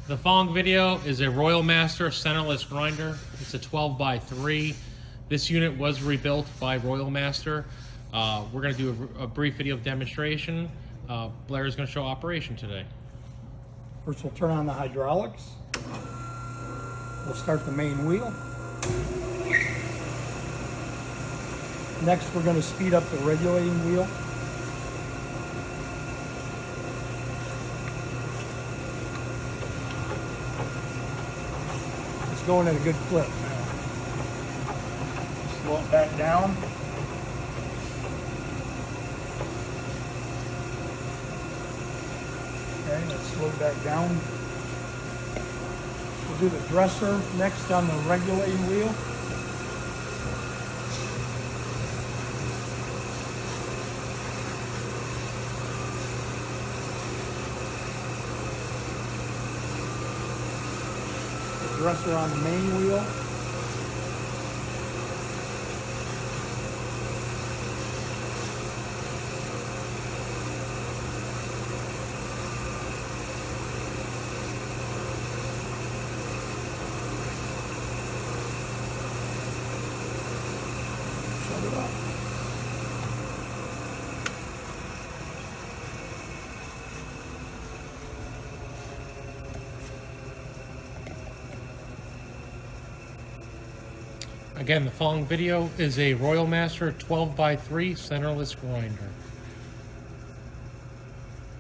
The following video is a Royal Master centerless grinder. It's a 12x3. This unit was rebuilt by Royal Master. We're going to do a brief video demonstration. Blair is going to show operation today. First we'll turn on the hydraulics. We'll start the main wheel. Next we're going to speed up the regulating wheel. It's going at a good clip now. Slow it back down. Okay, let's slow it back down. We'll do the dresser next on the regulating wheel. The dresser on the main wheel. Shut it off. Again, the following video is a Royal Master 12x3 centerless grinder.